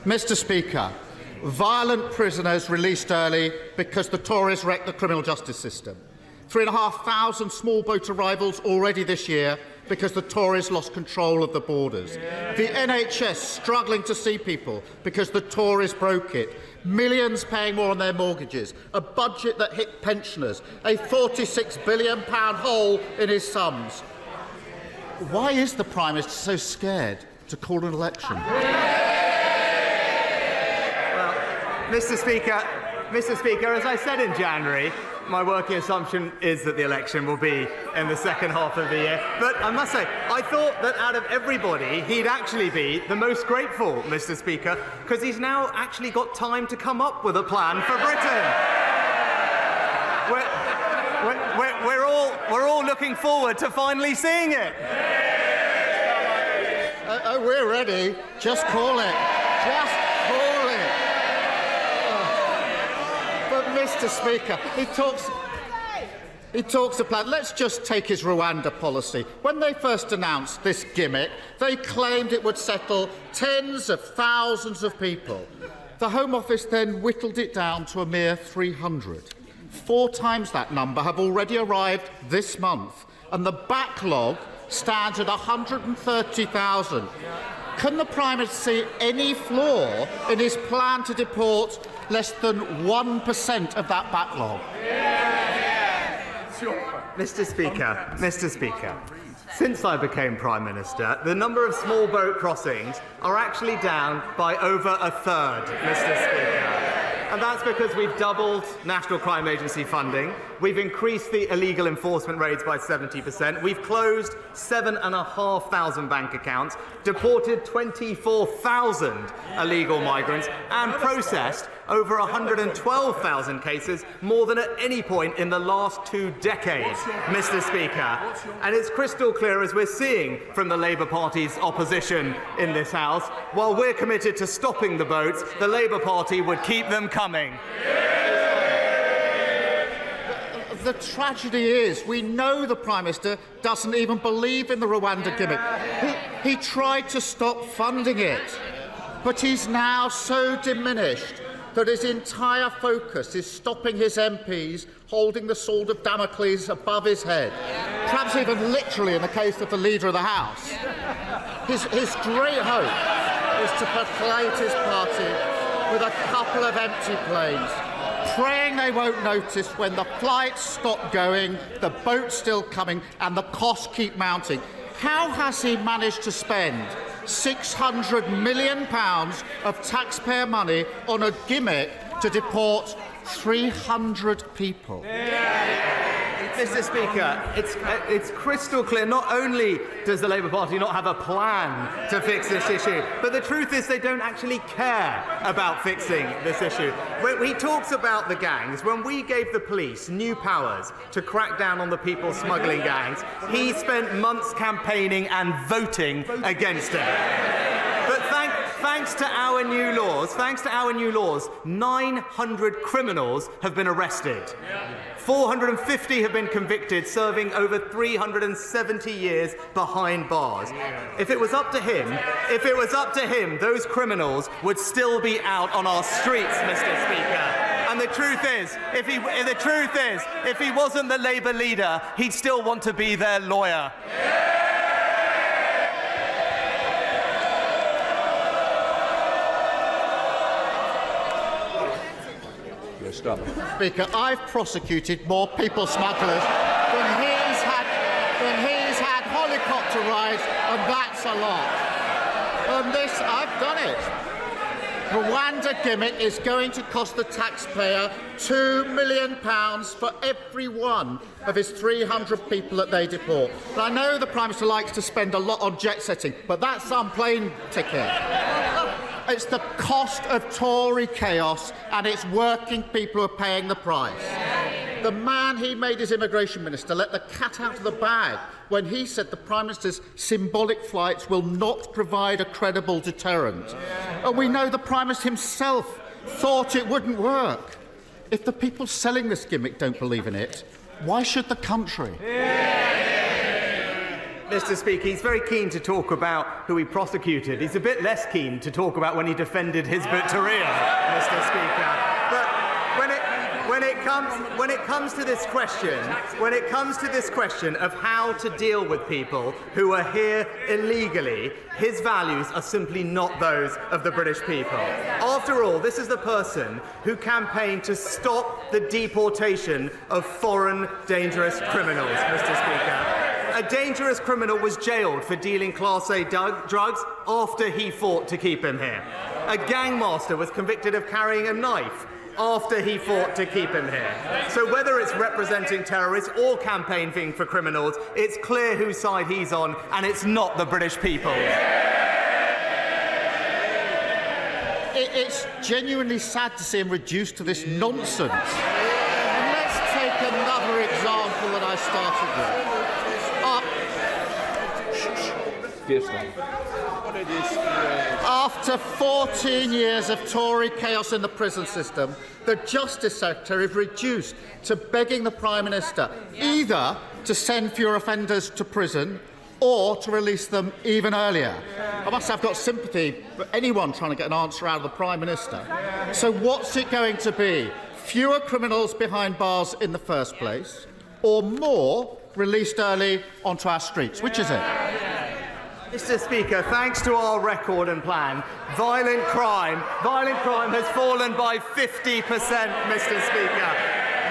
Mr. Speaker, violent prisoners released early because the Tories wrecked the criminal justice system. 3,500 small boat arrivals already this year because the Tories lost control of the borders. The NHS struggling to see people because the Tories broke it. Millions paying more on their mortgages. A budget that hit pensioners. A £46 billion hole in his sums. Why is the Prime Minister so scared to call an election? Well, Mr. Speaker, as I said in January, my working assumption is that the election will be in the second half of the year. But I must say, I thought that out of everybody, he'd actually be the most grateful, Mr. Speaker, because he's now actually got time to come up with a plan for Britain. We're all looking forward to finally seeing it. We're ready. Just call it. Just call it. But, Mr. Speaker, he talks a plan. Let's just take his Rwanda policy. When they first announced this gimmick, they claimed it would settle tens of thousands of people. The Home Office then whittled it down to a mere 300. 4 times that number have already arrived this month, and the backlog stands at 130,000. Can the Prime Minister see any flaw in his plan to deport less than 1% of that backlog? Mr. Speaker, since I became Prime Minister, the number of small boat crossings are actually down by over a third, Mr. Speaker. And that's because we've doubled National Crime Agency funding, we've increased the illegal enforcement raids by 70%, we've closed 7,500 bank accounts, deported 24,000 illegal migrants, and processed over 112,000 cases, more than at any point in the last 2 decades, Mr. Speaker. And it's crystal clear, as we're seeing from the Labour Party's opposition in this House, while we're committed to stopping the boats, the Labour Party would keep them coming. The tragedy is, we know the Prime Minister doesn't even believe in the Rwanda gimmick. He tried to stop funding it, but he's now so diminished that his entire focus is stopping his MPs holding the sword of Damocles above his head, perhaps even literally in the case of the Leader of the House. His great hope is to percolate his party with a couple of empty planes, praying they won't notice when the flights stop going, the boat's still coming, and the costs keep mounting. How has he managed to spend £600 million of taxpayer money on a gimmick to deport 300 people? Mr. Speaker, it's crystal clear. Not only does the Labour Party not have a plan to fix this issue, but the truth is they don't actually care about fixing this issue. When he talks about the gangs, when we gave the police new powers to crack down on the people smuggling gangs, he spent months campaigning and voting against it. But thanks to our new laws, 900 criminals have been arrested. 450 have been convicted, serving over 370 years behind bars. If it was up to him, those criminals would still be out on our streets, Mr. Speaker. And the truth is, if he wasn't the Labour leader, he'd still want to be their lawyer. Speaker, I've prosecuted more people smugglers than he's had helicopter rides, and that's a lot. And this, I've done it. Rwanda gimmick is going to cost the taxpayer £2 million for every one of his 300 people that they deport. And I know the Prime Minister likes to spend a lot on jet setting, but that's some plane ticket. It's the cost of Tory chaos, and it's working people who are paying the price. The man he made his immigration minister let the cat out of the bag when he said the Prime Minister's symbolic flights will not provide a credible deterrent. And we know the Prime Minister himself thought it wouldn't work. If the people selling this gimmick don't believe in it, why should the country? Mr. Speaker, he's very keen to talk about who he prosecuted. He's a bit less keen to talk about when he defended Hizb ut-Tahrir, Mr. Speaker. But when it comes to this question of how to deal with people who are here illegally, his values are simply not those of the British people. After all, this is the person who campaigned to stop the deportation of foreign dangerous criminals, Mr. Speaker. A dangerous criminal was jailed for dealing Class A drugs after he fought to keep him here. A gangmaster was convicted of carrying a knife after he fought to keep him here. So whether it's representing terrorists or campaigning for criminals, it's clear whose side he's on, and it's not the British people. It's genuinely sad to see him reduced to this nonsense. And let's take another example that I started with. After 14 years of Tory chaos in the prison system, the Justice Secretary is reduced to begging the Prime Minister either to send fewer offenders to prison or to release them even earlier. I must have got sympathy for anyone trying to get an answer out of the Prime Minister. So what's it going to be? Fewer criminals behind bars in the first place, or more released early onto our streets? Which is it? Mr. Speaker, thanks to our record and plan, violent crime has fallen by 50%, Mr. Speaker.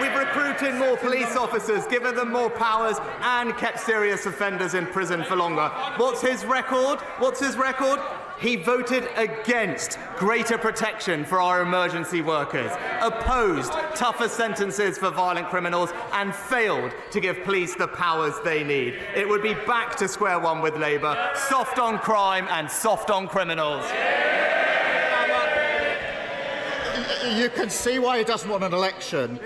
We've recruited more police officers, given them more powers, and kept serious offenders in prison for longer. What's his record? He voted against greater protection for our emergency workers, opposed tougher sentences for violent criminals, and failed to give police the powers they need. It would be back to square one with Labour, soft on crime and soft on criminals. You can see why he doesn't want an election,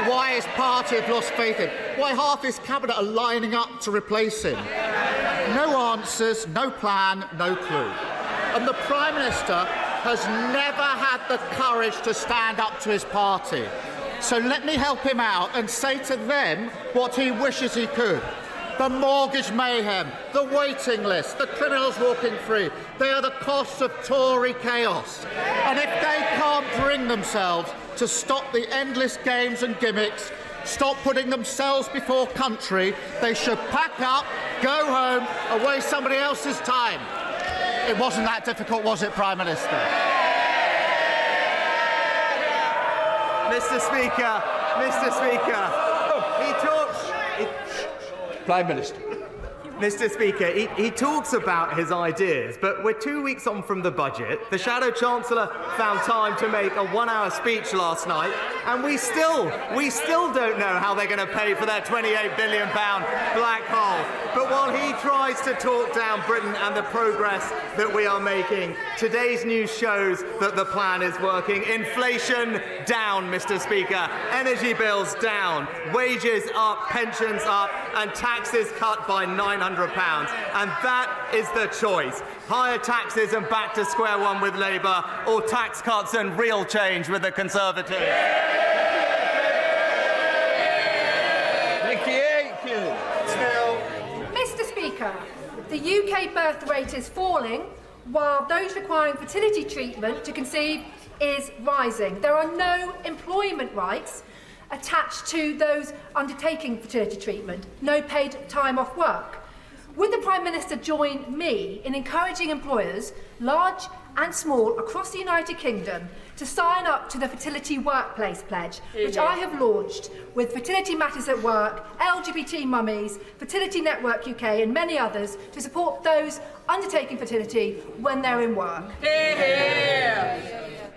why his party have lost faith in him, why half his cabinet are lining up to replace him. No answers, no plan, no clue. And the Prime Minister has never had the courage to stand up to his party. So let me help him out and say to them what he wishes he could. The mortgage mayhem, the waiting list, the criminals walking free, they are the costs of Tory chaos. And if they can't bring themselves to stop the endless games and gimmicks, stop putting themselves before country, they should pack up, go home, and waste somebody else's time. It wasn't that difficult, was it, Prime Minister? Mr. Speaker, he talks... Prime Minister. Mr. Speaker, he talks about his ideas, but we're 2 weeks on from the budget. The Shadow Chancellor found time to make a one-hour speech last night, and we still don't know how they're going to pay for their £28 billion black hole. But while he tries to talk down Britain and the progress that we are making, today's news shows that the plan is working. Inflation down, Mr. Speaker. Energy bills down. Wages up, pensions up, and taxes cut by £900. And that is the choice. Higher taxes and back to square one with Labour, or tax cuts and real change with the Conservatives. Mr. Speaker, the UK birth rate is falling while those requiring fertility treatment to conceive is rising. There are no employment rights attached to those undertaking fertility treatment, no paid time off work. Would the Prime Minister join me in encouraging employers, large and small, across the United Kingdom to sign up to the Fertility Workplace Pledge, which I have launched with Fertility Matters at Work, LGBT Mummies, Fertility Network UK and many others to support those undertaking fertility when they're in work?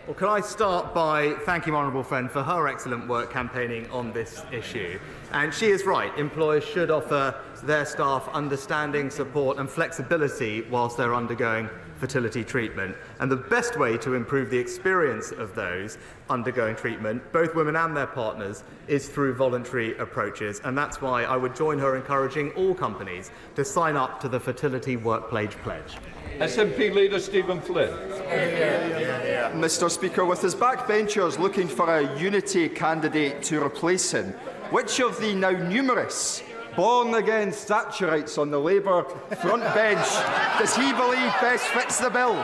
Well, can I start by thanking my honourable friend for her excellent work campaigning on this issue. And she is right, employers should offer their staff understanding, support and flexibility whilst they're undergoing fertility treatment. And the best way to improve the experience of those undergoing treatment, both women and their partners, is through voluntary approaches. And that's why I would join her encouraging all companies to sign up to the Fertility Workplace Pledge. SNP Leader Stephen Flynn. Mr. Speaker, with his backbenchers looking for a unity candidate to replace him, which of the now numerous born-again Thatcherites on the Labour front bench, does he believe best fits the bill?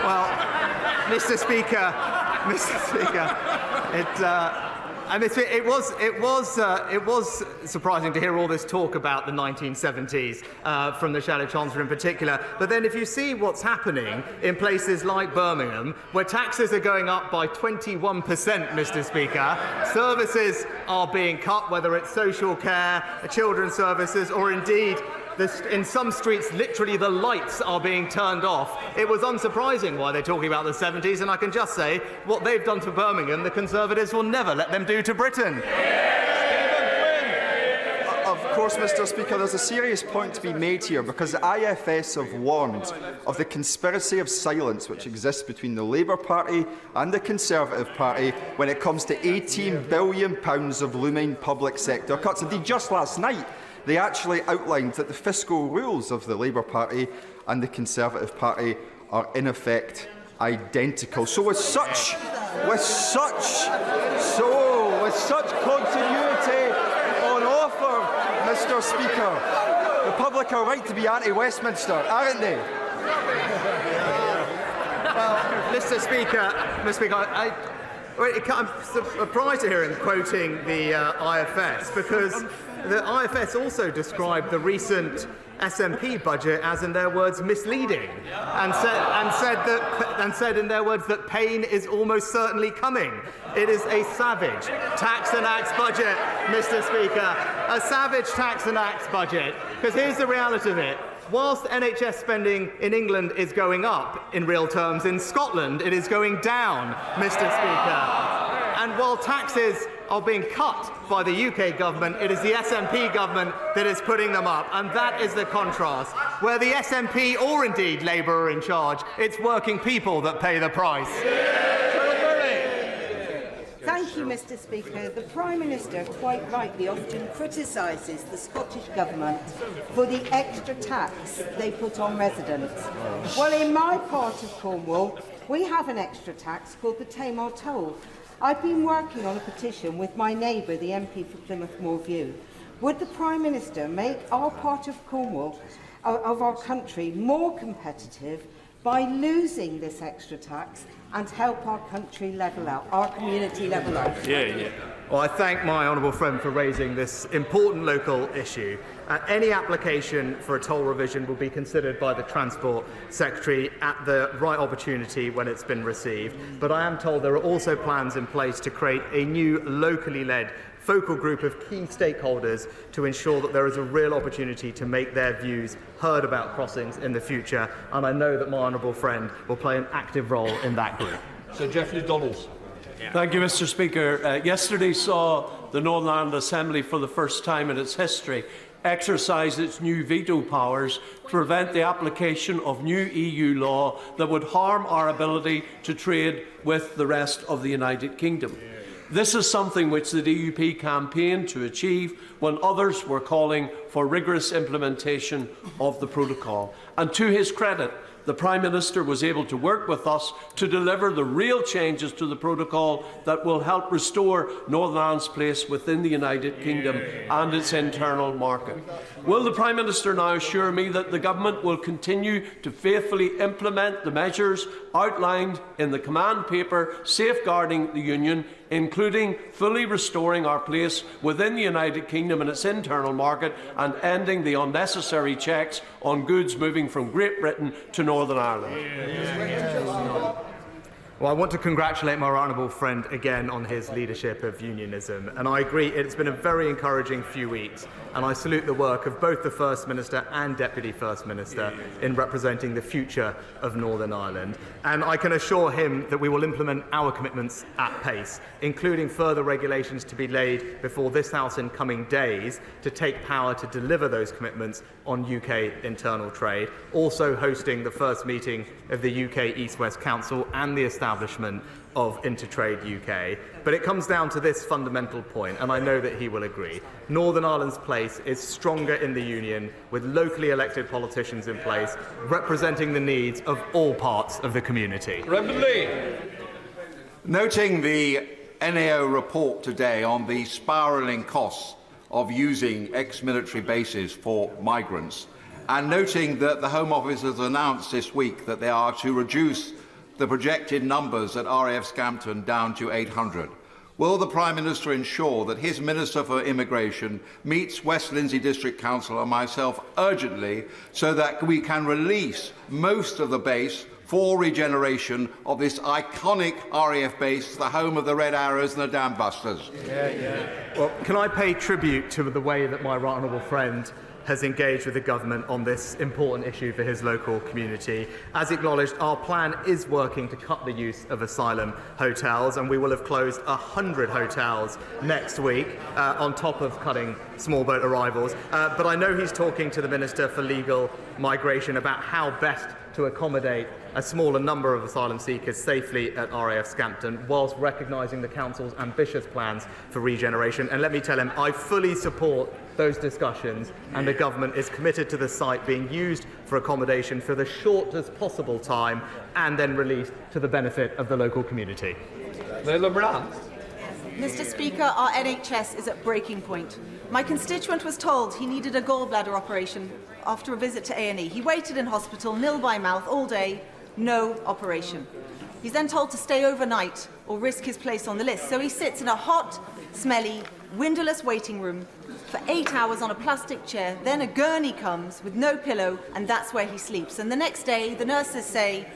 Well, Mr. Speaker, it was surprising to hear all this talk about the 1970s from the Shadow Chancellor in particular. But then if you see what's happening in places like Birmingham, where taxes are going up by 21%, Mr. Speaker, services are being cut, whether it's social care, children's services, or indeed in some streets, literally the lights are being turned off. It was unsurprising why they're talking about the 70s, and I can just say what they've done to Birmingham, the Conservatives will never let them do to Britain. Of course, Mr. Speaker, there's a serious point to be made here, because the IFS have warned of the conspiracy of silence which exists between the Labour Party and the Conservative Party when it comes to £18 billion of looming public sector cuts. Indeed, just last night, they actually outlined that the fiscal rules of the Labour Party and the Conservative Party are in effect identical. So with such continuity on offer, Mr. Speaker, the public are right to be anti-Westminster, aren't they? Well, Mr. Speaker, I'm surprised to hear him quoting the IFS, because the IFS also described the recent SNP budget as, in their words, misleading, and said in their words that pain is almost certainly coming. It is a savage tax and acts budget, Mr. Speaker, a savage tax and acts budget. Because here's the reality of it. Whilst NHS spending in England is going up in real terms, in Scotland it is going down, Mr. Speaker. And while taxes are being cut by the UK government, it is the SNP government that is putting them up. And that is the contrast. Where the SNP or indeed Labour are in charge, it's working people that pay the price. Thank you, Mr. Speaker. The Prime Minister quite rightly often criticises the Scottish Government for the extra tax they put on residents. Well, in my part of Cornwall, we have an extra tax called the Tamar toll. I've been working on a petition with my neighbour, the MP for Plymouth Moorview. Would the Prime Minister make our part of Cornwall, of our country, more competitive by losing this extra tax and help our country level out, our community level out? Well, I thank my honourable friend for raising this important local issue. Any application for a toll revision will be considered by the Transport Secretary at the right opportunity when it's been received. But I am told there are also plans in place to create a new locally led focal group of key stakeholders to ensure that there is a real opportunity to make their views heard about crossings in the future. And I know that my honourable friend will play an active role in that group. Sir Geoffrey Donalds. Thank you, Mr. Speaker. Yesterday saw the Northern Ireland Assembly for the first time in its history exercise its new veto powers to prevent the application of new EU law that would harm our ability to trade with the rest of the United Kingdom. This is something which the DUP campaigned to achieve when others were calling for rigorous implementation of the protocol. And to his credit, the Prime Minister was able to work with us to deliver the real changes to the protocol that will help restore Northern Ireland's place within the United Kingdom and its internal market. Will the Prime Minister now assure me that the Government will continue to faithfully implement the measures outlined in the command paper safeguarding the Union, including fully restoring our place within the United Kingdom and its internal market and ending the unnecessary checks on goods moving from Great Britain to Northern Ireland? Well, I want to congratulate my honourable friend again on his leadership of unionism, and I agree it's been a very encouraging few weeks, and I salute the work of both the First Minister and Deputy First Minister in representing the future of Northern Ireland. And I can assure him that we will implement our commitments at pace, including further regulations to be laid before this House in coming days to take power to deliver those commitments on UK internal trade, also hosting the first meeting of the UK East-West Council and the establishment of Intertrade UK. But it comes down to this fundamental point, and I know that he will agree. Northern Ireland's place is stronger in the Union, with locally elected politicians in place, representing the needs of all parts of the community. Reverend Lee. Noting the NAO report today on the spiralling costs of using ex-military bases for migrants, and noting that the Home Office has announced this week that they are to reduce the projected numbers at RAF Scampton down to 800. Will the Prime Minister ensure that his Minister for Immigration meets West Lindsey District Council and myself urgently so that we can release most of the base for regeneration of this iconic RAF base, the home of the Red Arrows and the Dam Busters? Well, can I pay tribute to the way that my right honourable friend has engaged with the government on this important issue for his local community. As acknowledged, our plan is working to cut the use of asylum hotels, and we will have closed 100 hotels next week, on top of cutting small boat arrivals. But I know he's talking to the Minister for Legal Migration about how best to accommodate a smaller number of asylum seekers safely at RAF Scampton, whilst recognising the Council's ambitious plans for regeneration. And let me tell him, I fully support those discussions, and the government is committed to the site being used for accommodation for the shortest possible time and then released to the benefit of the local community. Mr. Speaker, our NHS is at breaking point. My constituent was told he needed a gallbladder operation after a visit to A&E. He waited in hospital, nil by mouth, all day, no operation. He's then told to stay overnight or risk his place on the list. So he sits in a hot, smelly, windowless waiting room for 8 hours on a plastic chair. Then a gurney comes with no pillow, and that's where he sleeps. And the next day, the nurses say,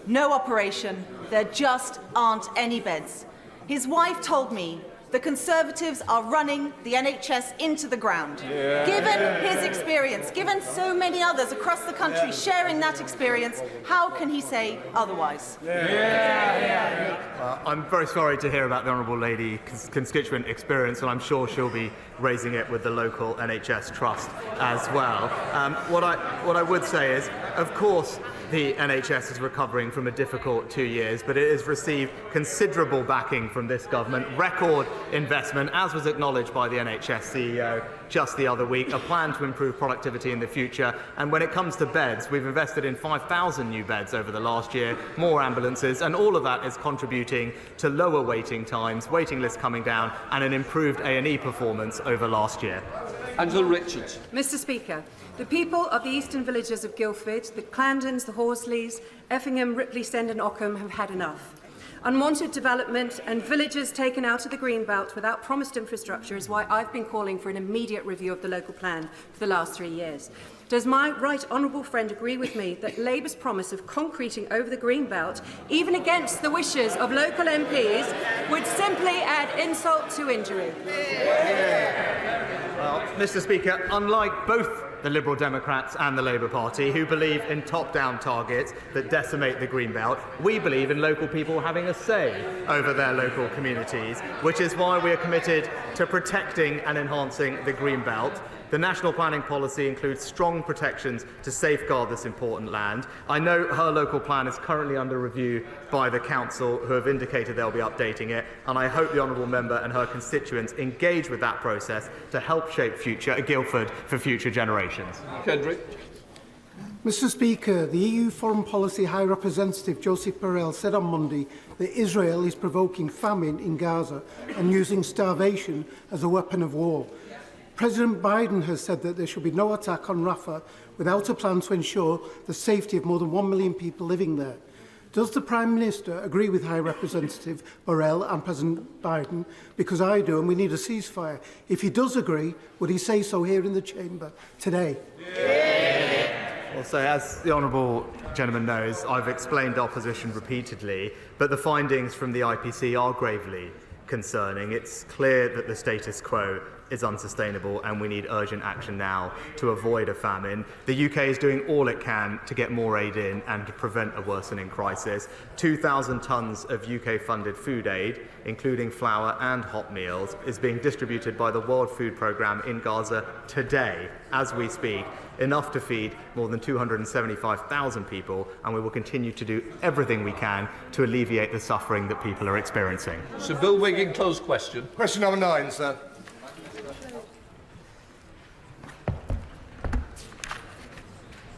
no operation, there just aren't any beds. His wife told me the Conservatives are running the NHS into the ground. Given his experience, given so many others across the country sharing that experience, how can he say otherwise? I'm very sorry to hear about the Honourable Lady's constituent experience, and I'm sure she'll be raising it with the local NHS Trust as well. What I would say is, of course, the NHS is recovering from a difficult 2 years, but it has received considerable backing from this government, record investment, as was acknowledged by the NHS CEO just the other week, a plan to improve productivity in the future. And when it comes to beds, we've invested in 5,000 new beds over the last year, more ambulances, and all of that is contributing to lower waiting times, waiting lists coming down, and an improved A&E performance over last year. Angela Richards. Mr. Speaker, the people of the eastern villages of Guildford, the Clandons, the Horsleys, Effingham, Ripley, Send and Ockham have had enough. Unwanted development and villages taken out of the Greenbelt without promised infrastructure is why I've been calling for an immediate review of the local plan for the last 3 years. Does my right honourable friend agree with me that Labour's promise of concreting over the Greenbelt, even against the wishes of local MPs, would simply add insult to injury? Well, Mr. Speaker, unlike both the Liberal Democrats and the Labour Party, who believe in top-down targets that decimate the Greenbelt, we believe in local people having a say over their local communities, which is why we are committed to protecting and enhancing the Greenbelt. The national planning policy includes strong protections to safeguard this important land. I know her local plan is currently under review by the council, who have indicated they'll be updating it, and I hope the honourable member and her constituents engage with that process to help shape future at Guildford for future generations. Kendrick. Mr. Speaker, the EU Foreign Policy High Representative Joseph Borrell said on Monday that Israel is provoking famine in Gaza and using starvation as a weapon of war. President Biden has said that there should be no attack on Rafah without a plan to ensure the safety of more than 1 million people living there. Does the Prime Minister agree with High Representative Borrell and President Biden? Because I do, and we need a ceasefire. If he does agree, would he say so here in the chamber today? Well, so as the honourable gentleman knows, I've explained our position repeatedly, but the findings from the IPC are gravely concerning. It's clear that the status quo is unsustainable and we need urgent action now to avoid a famine. The UK is doing all it can to get more aid in and to prevent a worsening crisis. 2,000 tonnes of UK-funded food aid, including flour and hot meals, is being distributed by the World Food Programme in Gaza today, as we speak, enough to feed more than 275,000 people, and we will continue to do everything we can to alleviate the suffering that people are experiencing. Sir Bill Wiggin, closed question. Question number 9, sir.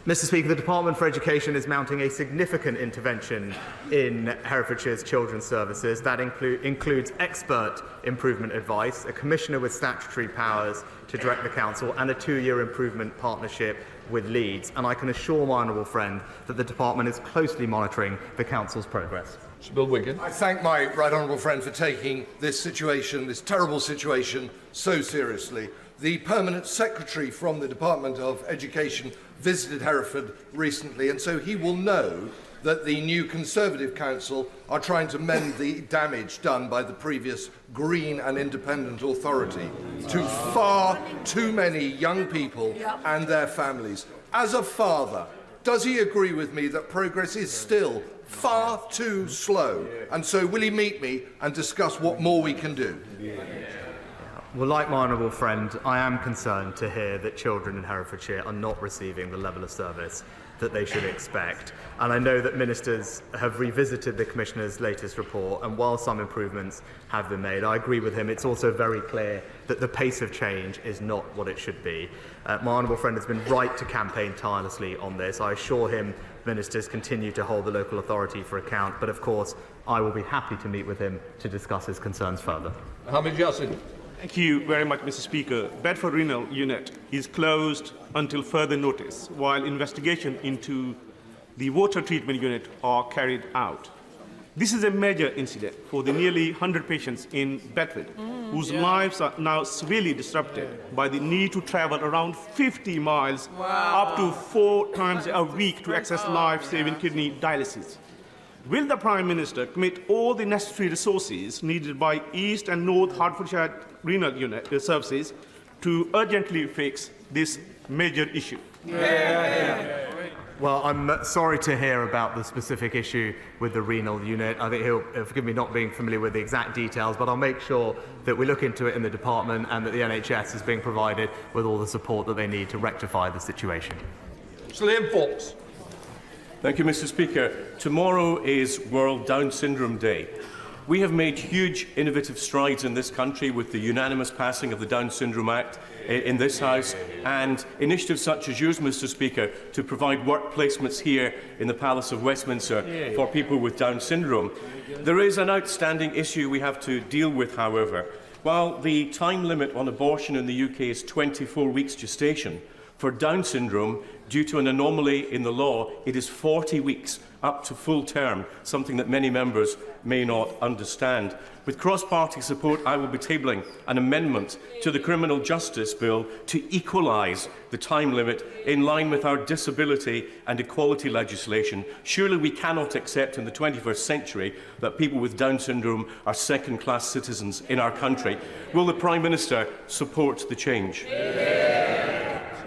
Mr. Speaker, the Department for Education is mounting a significant intervention in Herefordshire's children's services. That includes expert improvement advice, a commissioner with statutory powers to direct the council, and a 2-year improvement partnership with Leeds. And I can assure my honourable friend that the department is closely monitoring the council's progress. Sir Bill Wiggin. I thank my right honourable friend for taking this situation, this terrible situation, so seriously. The Permanent Secretary from the Department of Education visited Hereford recently, and so he will know that the new Conservative Council are trying to mend the damage done by the previous Green and Independent Authority to far too many young people and their families. As a father, does he agree with me that progress is still far too slow? And so will he meet me and discuss what more we can do? Well, like my honourable friend, I am concerned to hear that children in Herefordshire are not receiving the level of service that they should expect. And I know that ministers have revisited the Commissioner's latest report, and while some improvements have been made, I agree with him. It's also very clear that the pace of change is not what it should be. My honourable friend has been right to campaign tirelessly on this. I assure him ministers continue to hold the local authority for account, but of course I will be happy to meet with him to discuss his concerns further. Hamid Yassin. Thank you very much, Mr. Speaker. Bedford Renal unit is closed until further notice, while investigation into the water treatment unit are carried out. This is a major incident for the nearly 100 patients in Bedford, whose lives are now severely disrupted by the need to travel around 50 miles up to 4 times a week to access life-saving kidney dialysis. Will the Prime Minister commit all the necessary resources needed by East and North Hertfordshire renal unit services to urgently fix this major issue? Well, I'm sorry to hear about the specific issue with the renal unit. I think he'll forgive me not being familiar with the exact details, but I'll make sure that we look into it in the department and that the NHS is being provided with all the support that they need to rectify the situation. Sir Liam Fox. Thank you, Mr. Speaker. Tomorrow is World Down Syndrome Day. We have made huge innovative strides in this country with the unanimous passing of the Down Syndrome Act in this House and initiatives such as yours, Mr. Speaker, to provide work placements here in the Palace of Westminster for people with Down syndrome. There is an outstanding issue we have to deal with, however. While the time limit on abortion in the UK is 24 weeks gestation, for Down syndrome, due to an anomaly in the law, it is 40 weeks up to full term, something that many members may not understand. With cross-party support, I will be tabling an amendment to the Criminal Justice Bill to equalise the time limit in line with our disability and equality legislation. Surely we cannot accept in the 21st century that people with Down syndrome are second-class citizens in our country. Will the Prime Minister support the change?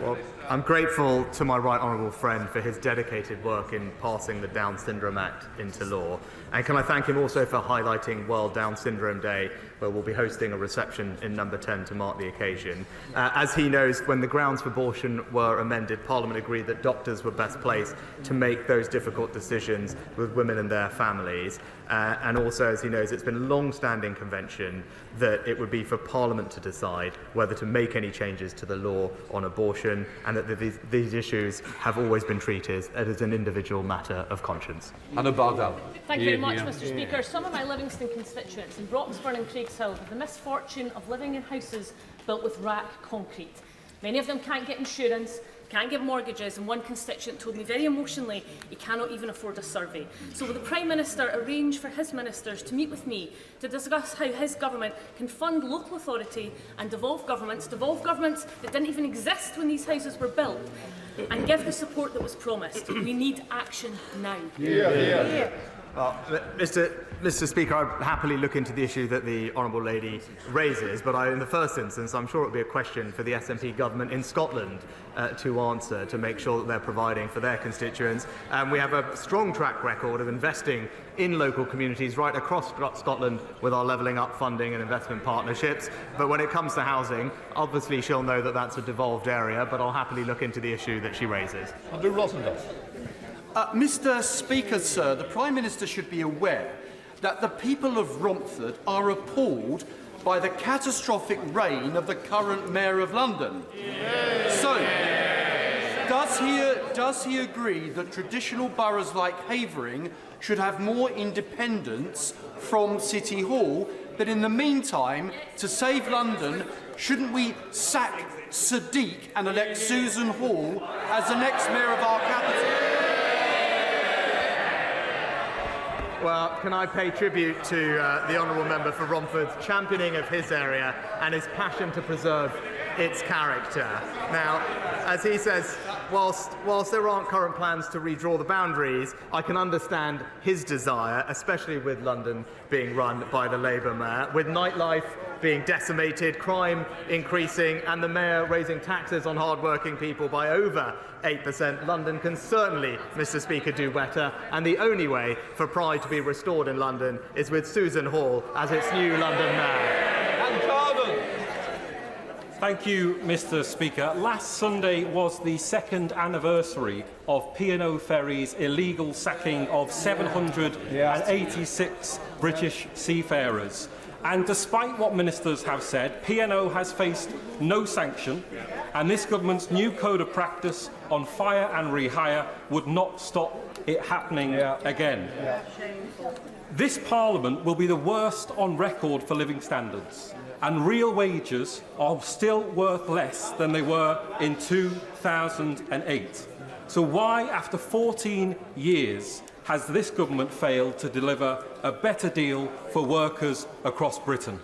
Well, I'm grateful to my right honourable friend for his dedicated work in passing the Down Syndrome Act into law. And can I thank him also for highlighting World Down Syndrome Day, where we'll be hosting a reception in number 10 to mark the occasion. As he knows, when the grounds for abortion were amended, Parliament agreed that doctors were best placed to make those difficult decisions with women and their families. And also, as he knows, it's been a long-standing convention that it would be for Parliament to decide whether to make any changes to the law on abortion, and that these issues have always been treated as an individual matter of conscience. Anna Bardell. Thank you very much, Mr. Speaker. Some of my Livingston constituents in Broxburn and Craigshill have the misfortune of living in houses built with RAAC concrete. Many of them can't get insurance, can't get mortgages, and one constituent told me very emotionally he cannot even afford a survey. So will the Prime Minister arrange for his ministers to meet with me to discuss how his government can fund local authority and devolved governments that didn't even exist when these houses were built, and give the support that was promised? We need action now. Well, Mr. Speaker, I'd happily look into the issue that the Honourable Lady raises, but in the first instance, I'm sure it would be a question for the SNP government in Scotland to answer, to make sure that they're providing for their constituents. And we have a strong track record of investing in local communities right across Scotland with our levelling up funding and investment partnerships. But when it comes to housing, obviously she'll know that that's a devolved area, but I'll happily look into the issue that she raises. Andrew Rosendale. Mr. Speaker, sir, the Prime Minister should be aware that the people of Romford are appalled by the catastrophic reign of the current Mayor of London. So, Does he agree that traditional boroughs like Havering should have more independence from City Hall? But in the meantime, to save London, shouldn't we sack Sadiq and elect Susan Hall as the next mayor of our capital? Well, can I pay tribute to the Honourable Member for Romford's championing of his area and his passion to preserve its character. Now, as he says, whilst there aren't current plans to redraw the boundaries, I can understand his desire, especially with London being run by the Labour mayor, with nightlife being decimated, crime increasing, and the mayor raising taxes on hard-working people by over 8%. London can certainly, Mr. Speaker, do better, and the only way for pride to be restored in London is with Susan Hall as its new London mayor. Thank you, Mr. Speaker. Last Sunday was the second anniversary of P&O Ferry's illegal sacking of 786 British seafarers. And despite what ministers have said, P&O has faced no sanction, and this government's new code of practice on fire and rehire would not stop it happening again. This Parliament will be the worst on record for living standards, and real wages are still worth less than they were in 2008. So why, after 14 years, has this government failed to deliver a better deal for workers across Britain?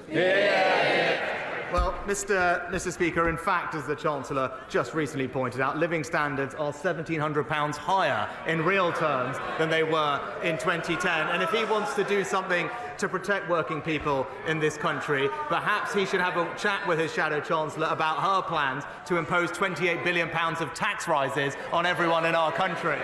Well, Mr. Speaker, in fact, as the Chancellor just recently pointed out, living standards are £1,700 higher in real terms than they were in 2010. And if he wants to do something to protect working people in this country, perhaps he should have a chat with his Shadow Chancellor about her plans to impose £28 billion of tax rises on everyone in our country.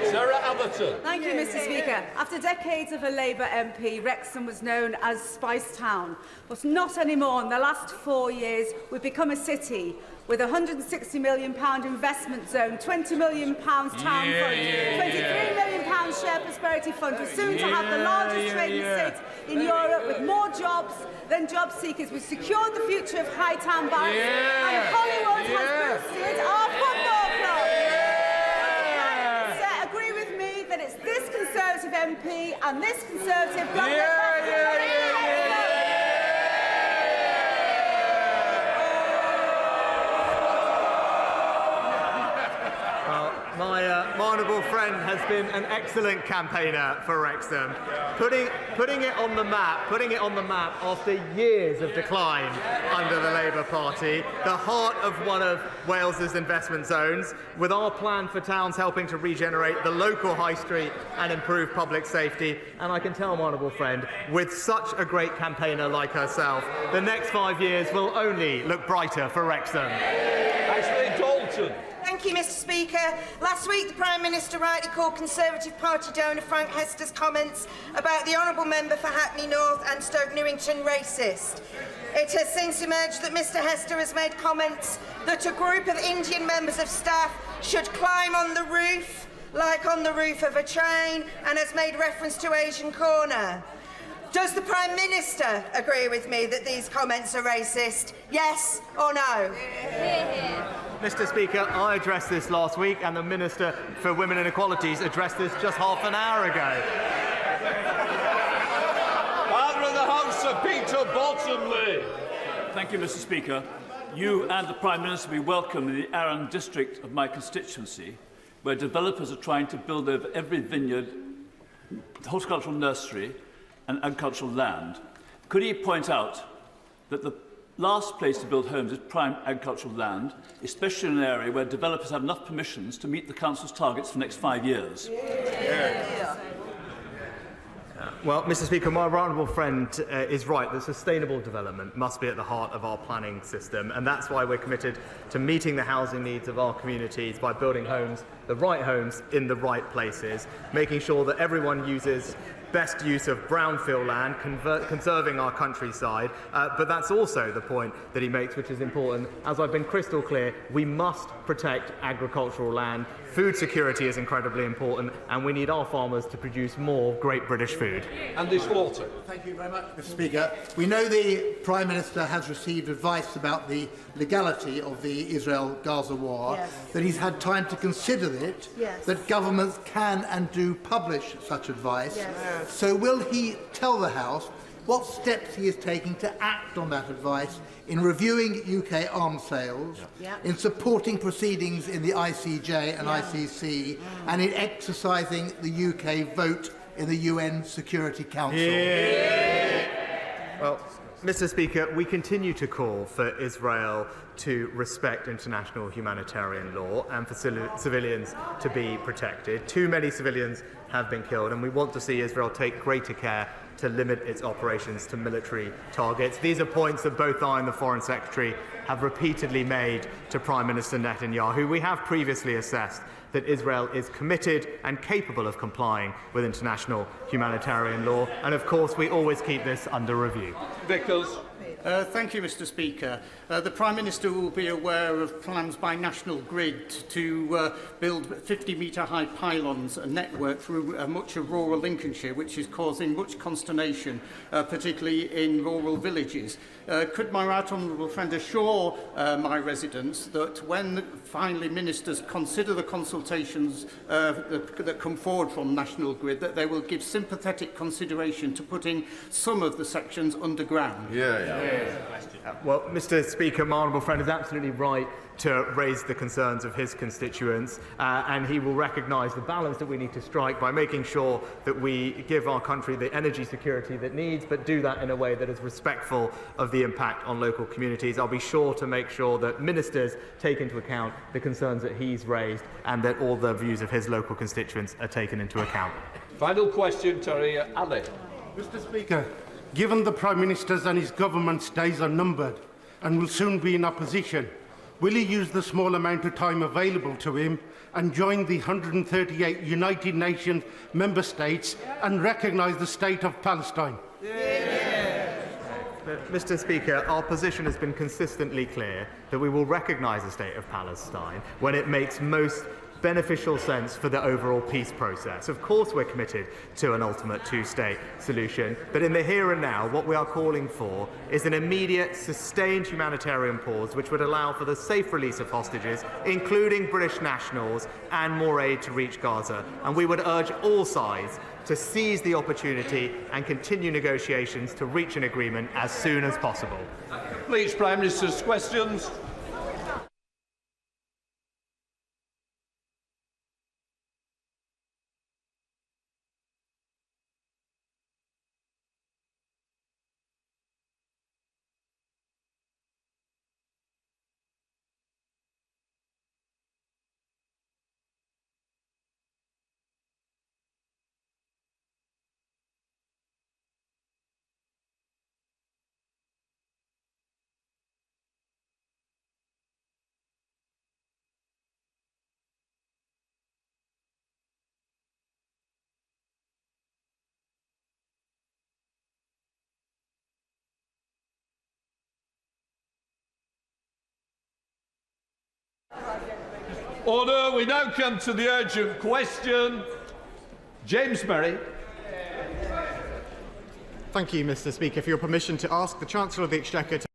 Sarah Atherton. Thank you, Mr. Speaker. After decades of a Labour MP, Wrexham was known as Spice Town, but not anymore. In the last 4 years, we've become a city with a £160 million investment zone, £20 million town fund, £23 million share prosperity fund. We're soon to have the largest trading estate in Europe with more jobs than job seekers. We've secured the future of Hightown Barracks, and Hollywood has boosted our football club. Agree with me that it's this Conservative MP and this Conservative government My honourable friend has been an excellent campaigner for Wrexham, putting it on the map after years of decline under the Labour Party, the heart of one of Wales's investment zones, with our plan for towns helping to regenerate the local high street and improve public safety. And I can tell my honourable friend, with such a great campaigner like herself, the next 5 years will only look brighter for Wrexham. Ashley Dalton. Thank you, Mr. Speaker. Last week, the Prime Minister rightly called Conservative Party donor Frank Hester's comments about the Honourable Member for Hackney North and Stoke Newington racist. It has since emerged that Mr. Hester has made comments that a group of Indian members of staff should climb on the roof, like on the roof of a train, and has made reference to Asian Corner. Does the Prime Minister agree with me that these comments are racist? Yes or no? Mr. Speaker, I addressed this last week, and the Minister for Women and Equalities addressed this just half an hour ago. Father of the House, Sir Peter Bottomley. Thank you, Mr. Speaker. You and the Prime Minister will be welcome in the Arran district of my constituency, where developers are trying to build over every vineyard, horticultural nursery, and agricultural land. Could he point out that the last place to build homes is prime agricultural land, especially in an area where developers have enough permissions to meet the Council's targets for the next 5 years? Well, Mr. Speaker, my honourable friend is right that sustainable development must be at the heart of our planning system, and that's why we're committed to meeting the housing needs of our communities by building homes the right homes in the right places, making sure that everyone uses best use of brownfield land, conserving our countryside, but that's also the point that he makes, which is important. As I've been crystal clear, we must protect agricultural land. Food security is incredibly important, and we need our farmers to produce more great British food. Andy Slaughter. Thank you very much, Mr. Speaker. We know the Prime Minister has received advice about the legality of the Israel-Gaza war, that he's had time to consider it, that governments can and do publish such advice. So will he tell the House what steps he is taking to act on that advice in reviewing UK arms sales, in supporting proceedings in the ICJ and ICC, and in exercising the UK vote in the UN Security Council? Well, Mr. Speaker, we continue to call for Israel to respect international humanitarian law and for civilians to be protected. Too many civilians have been killed, and we want to see Israel take greater care to limit its operations to military targets. These are points that both I and the Foreign Secretary have repeatedly made to Prime Minister Netanyahu. We have previously assessed that Israel is committed and capable of complying with international humanitarian law, and of course we always keep this under review. Vickers. Thank you, Mr. Speaker. The Prime Minister will be aware of plans by National Grid to build 50-metre-high pylons, a network through much of rural Lincolnshire, which is causing much consternation, particularly in rural villages. Could my right honourable friend assure my residents that when finally ministers consider the consultations that come forward from National Grid, that they will give sympathetic consideration to putting some of the sections underground? Well, Mr. Speaker, my honourable friend is absolutely right to raise the concerns of his constituents, and he will recognise the balance that we need to strike by making sure that we give our country the energy security that it needs, but do that in a way that is respectful of the impact on local communities. I'll be sure to make sure that ministers take into account the concerns that he's raised and that all the views of his local constituents are taken into account. Final question, Terry Ali. Mr. Speaker, given the Prime Minister's and his government's days are numbered and will soon be in opposition, will he use the small amount of time available to him and join the 138 United Nations member states and recognise the state of Palestine? Mr. Speaker, our position has been consistently clear that we will recognise the state of Palestine when it makes most beneficial sense for the overall peace process. Of course we're committed to an ultimate two-state solution, but in the here and now what we are calling for is an immediate, sustained humanitarian pause which would allow for the safe release of hostages, including British nationals, and more aid to reach Gaza. And we would urge all sides to seize the opportunity and continue negotiations to reach an agreement as soon as possible. Please, Prime Minister's questions. Order. We now come to the urgent question. James Murray. Thank you, Mr. Speaker, for your permission to ask the Chancellor of the Exchequer to